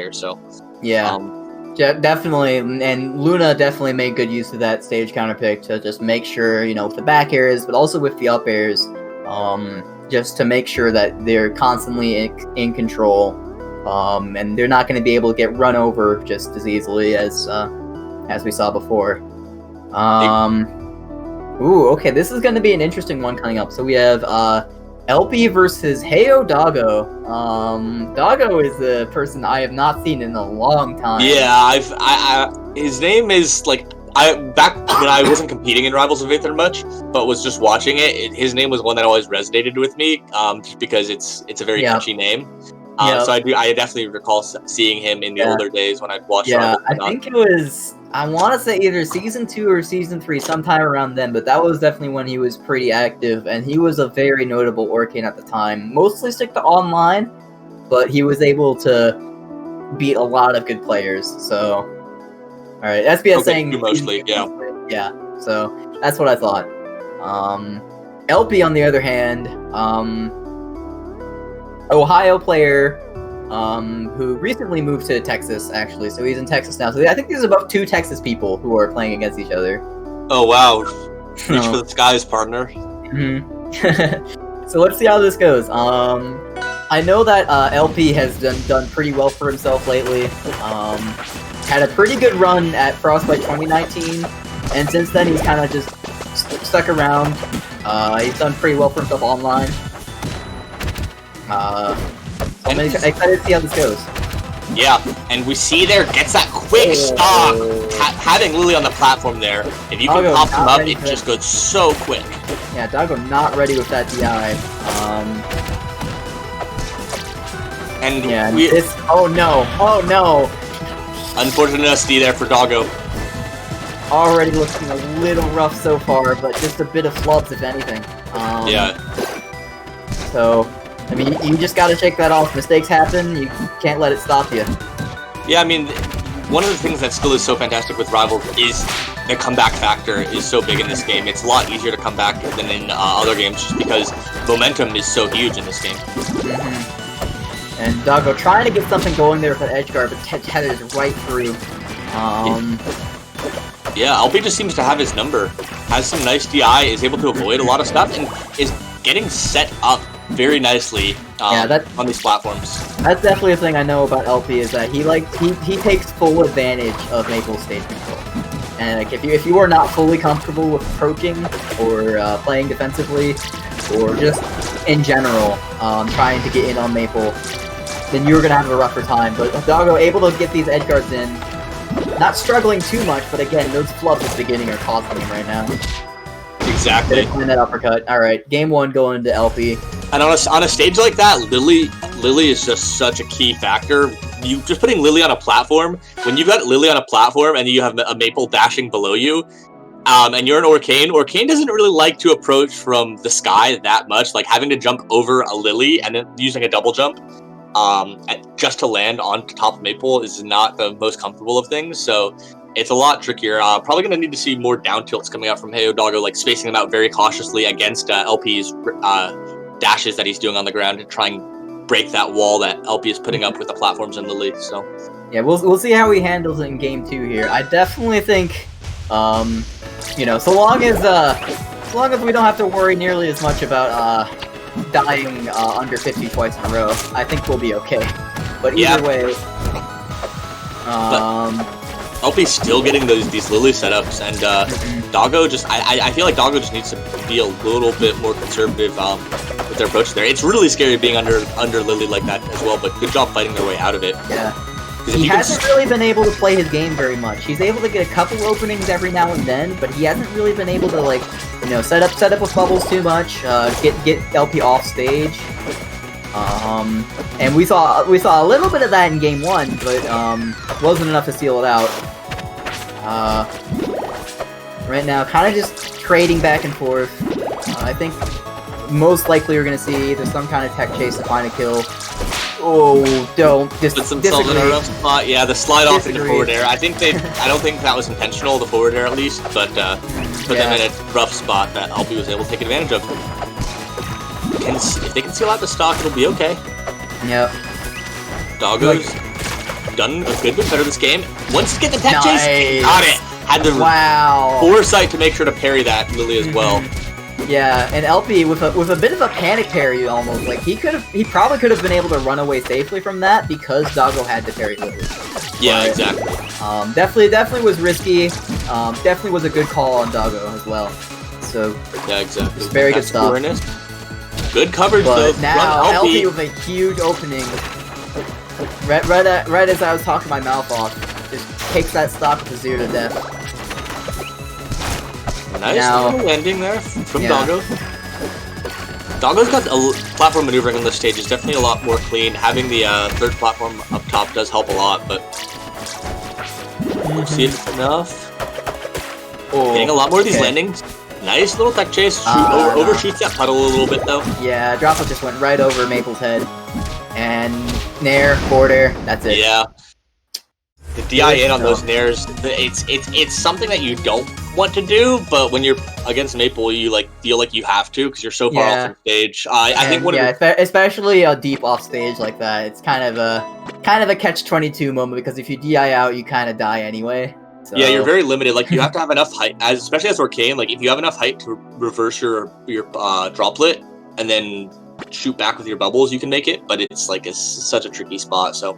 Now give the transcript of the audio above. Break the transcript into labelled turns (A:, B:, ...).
A: here. So
B: yeah, definitely, and Luna definitely made good use of that stage counter pick to just make sure, with the back airs, but also with the up airs, just to make sure that they're constantly in control, and they're not going to be able to get run over just as easily as we saw before. Ooh, okay, this is going to be an interesting one coming up. So we have ELPE versus Heyodogo. Doggo is a person I have not seen in a long time.
A: Yeah, his name is back when I wasn't competing in Rivals of Aether much, but was just watching it. His name was one that always resonated with me, just because it's a very catchy name. So I definitely recall seeing him in the older days when I'd watch Rivals.
B: I think it was, I want to say either Season 2 or Season 3, sometime around then, but that was definitely when he was pretty active, and he was a very notable Orcane at the time. Mostly stick to online, but he was able to beat a lot of good players, so... Alright, SBS saying...
A: Mostly, yeah.
B: Yeah, so that's what I thought. ELPE, on the other hand, Ohio player, who recently moved to Texas, actually, so he's in Texas now. So I think there's about 2 Texas people who are playing against each other.
A: Oh, wow. Reach for the skies, partner.
B: So let's see how this goes. I know that ELPE has done pretty well for himself lately. Had a pretty good run at Frostbite 2019, and since then he's kind of just stuck around. He's done pretty well for himself online. I'm excited to see how this goes.
A: Yeah, and we see there gets that quick stock. Having Lily on the platform there, if you can pop him up, it just goes so quick.
B: Yeah, Doggo not ready with that DI.
A: And
B: yeah, oh no.
A: Unfortunate SD there for Doggo.
B: Already looking a little rough so far, but just a bit of flubs if anything.
A: Yeah.
B: So, I mean, you just gotta shake that off. Mistakes happen, you can't let it stop you.
A: Yeah, I mean, one of the things that still is so fantastic with Rivals is the comeback factor is so big in this game. It's a lot easier to come back than in other games just because momentum is so huge in this game.
B: And Doggo trying to get something going there with that edge guard, but headed right through.
A: Yeah, ELPE just seems to have his number. Has some nice DI, is able to avoid a lot of stuff, and is getting set up very nicely on these platforms.
B: That's definitely a thing I know about ELPE, is that he takes full advantage of Maple's stage control. And like, if you are not fully comfortable with approaching or playing defensively, or just in general trying to get in on Maple, then you're gonna have a rougher time. But Doggo able to get these edge guards in, not struggling too much, but again, those flubs at the beginning are costing him right now.
A: Exactly.
B: In that uppercut. All right, game 1 going to ELPE.
A: And on a stage like that, Lily is just such a key factor. You just putting Lily on a platform. When you've got Lily on a platform and you have a Maple dashing below you, and you're an Orcane doesn't really like to approach from the sky that much. Like having to jump over a Lily and then using a double jump just to land on top of Maple is not the most comfortable of things. So it's a lot trickier. Probably going to need to see more down tilts coming out from Heyodogo, like spacing them out very cautiously against ELPE's dashes that he's doing on the ground to try and break that wall that ELPE is putting up with the platforms and Lily. So
B: yeah, we'll see how he handles it in game 2 here. I definitely think, so long as we don't have to worry nearly as much about dying under 50 twice in a row, I think we'll be okay. But either way,
A: ELPE's still getting these Lily setups, and Doggo just I feel like Doggo just needs to be a little bit more conservative with their approach there. It's really scary being under Lily like that as well, but good job fighting their way out of it.
B: Yeah. He hasn't really been able to play his game very much. He's able to get a couple openings every now and then, but he hasn't really been able to set up with bubbles too much, get ELPE off stage. And we saw a little bit of that in game 1, but wasn't enough to seal it out. Right now, kind of just trading back and forth. I think most likely we're gonna see either some kind of tech chase to find a kill. Oh, don't
A: put themselves in a rough spot. Yeah, the slide off into forward air. I don't think that was intentional, the forward air at least, but put them in a rough spot that ELPE was able to take advantage of. If they can seal out the stock, it'll be okay.
B: Yep.
A: Doggo's done a good bit better this game. Once you get the tech chase,
B: Nice.
A: got it. Had the
B: Wow.
A: foresight to make sure to parry that Lily as well.
B: Yeah, and ELPE with a bit of a panic parry almost. Like he probably could have been able to run away safely from that because Doggo had to parry Lily.
A: Yeah,
B: But,
A: exactly.
B: Definitely was risky. Definitely was a good call on Doggo as well. So
A: Yeah, exactly.
B: it's very good stuff.
A: Scoriness. Good coverage though.
B: But now
A: from
B: ELPE with a huge opening. Right as I was talking my mouth off, just takes that stock with a 0 to death.
A: Nice
B: Now-
A: little landing there from
B: Yeah.
A: Doggo. Doggo's got a platform maneuvering on this stage is definitely a lot more clean. Having the third platform up top does help a lot, but we'll see if it's enough.
B: Oh,
A: Getting a lot more of these
B: okay.
A: landings. Nice little tech chase.
B: No.
A: Overshoots that puddle a little bit though.
B: Yeah, Droplet just went right over Maple's head. And Nair, border, that's it.
A: Yeah. The DI in on those
B: stuff.
A: nairs, it's something that you don't want to do, but when you're against Maple, you like feel like you have to because you're so far
B: Yeah.
A: off from stage. I think one of
B: especially a deep off stage like that, it's kind of a catch-22 moment because if you DI out, you kind of die anyway. So.
A: yeah, you're very limited. Like you have to have enough height, especially as Arcane. Like if you have enough height to reverse your droplet and then shoot back with your bubbles, you can make it. But it's like it's such a tricky spot. So